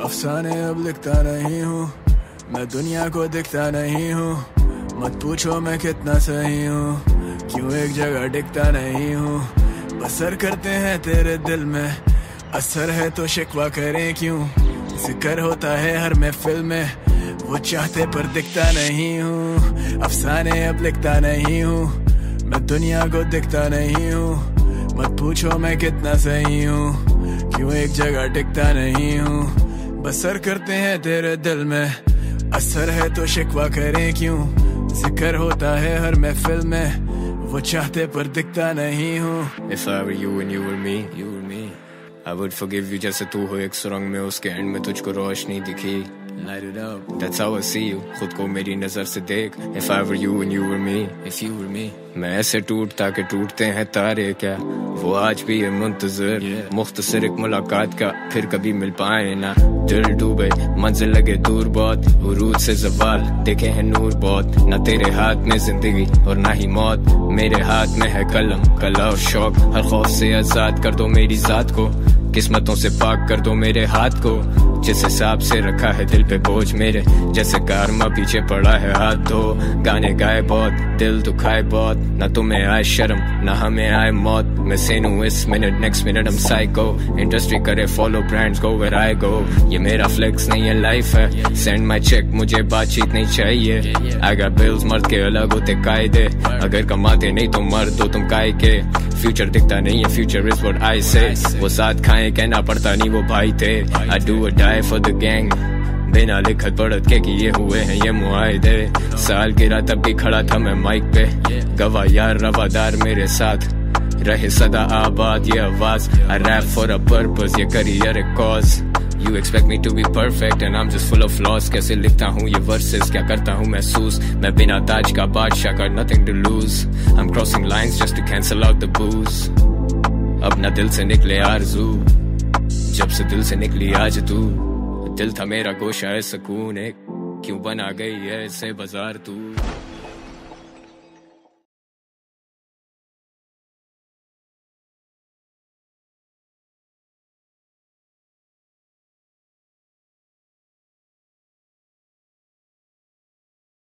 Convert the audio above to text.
अफसाने अब लिखता नहीं हूँ, मैं दुनिया को दिखता नहीं हूँ। मत पूछो मैं कितना सही हूँ, क्यों एक जगह टिकता नहीं हूँ। बसर करते हैं तेरे दिल में, असर है तो शिकवा करें क्यों। जिक्र होता है हर महफिल में, वो चाहते पर दिखता नहीं हूँ। अफसाने अब लिखता नहीं हूँ, मैं दुनिया को दिखता नहीं हूँ। मत पूछो मैं कितना सही हूँ, क्यों एक जगह टिकता नहीं हूँ। बसर करते हैं तेरे दिल में, असर है तो शिकवा करें क्यों। जिक्र होता है हर महफिल में, वो चाहते पर दिखता नहीं हूँ। If I were you and you were me, I would forgive you जैसे तू हो एक सुरंग में, उसके एंड में तुझको रोशनी दिखी। Light it up, that's how I see you, खुद को मेरी नजर से देख। If I were you and you were me, मैं ऐसे टूटता के टूटते हैं तारे क्या, वो आज भी है मुंतजर। मुख्तसर एक मुलाकात का, फिर कभी मिल पाए ना। दिल डूबे मंजिल लगे दूर बहुत, उरूज से जवाल देखे हैं नूर बहुत। ना तेरे हाथ में जिंदगी और ना ही मौत, मेरे हाथ में है कलम, कला और शौक। हर खौफ से आजाद कर दो मेरी जात को, किस्मतों से पाक कर दो मेरे हाथ को। जिस हिसाब से रखा है दिल पे बोझ मेरे, जैसे कारमा पीछे पड़ा है हाथ धो। गाने गाए बहुत, दिल दुखाए बहुत, ना तुम्हें आए शर्म ना हमें आए मौत। मैं सेन हूँ इस मिनट, नेक्स्ट मिनट हम साइको। इंडस्ट्री करे follow, brands go where I go. ये मेरा फ्लेक्स नहीं है लाइफ है, सेंड माई चेक, मुझे बातचीत नहीं चाहिए। आई गॉट बिल्स, मर्द के अलग होते कायदे, अगर कमाते नहीं तो मर्द हो तुम काय के। फ्यूचर दिखता नहीं है, फ्यूचर इज व्हाट आई से। वो साथ खाएं कहना पड़ता नहीं वो भाई थे। I do a die for the gang, बिना लिखत पढ़त के किए हुए हैं ये मुआहदे। साल गिरा तब भी खड़ा था मैं माइक पे, गवाह यार रवादार मेरे साथ रहे सदा आबाद ये आवाज। I rap for a purpose, ये करियर एक cause। You expect me to be perfect and I'm just full of flaws। कैसे लिखता हूँ ये verses, क्या करता हूँ महसूस। मैं बिना ताज का बादशाह, got nothing to lose। I'm crossing lines just to cancel out the booze। अब ना दिल से निकले आरज़ू, जब से दिल से निकली आज तू। दिल था मेरा गोशा है सुकून एक, क्यों बना गई है ऐसे बाजार तू।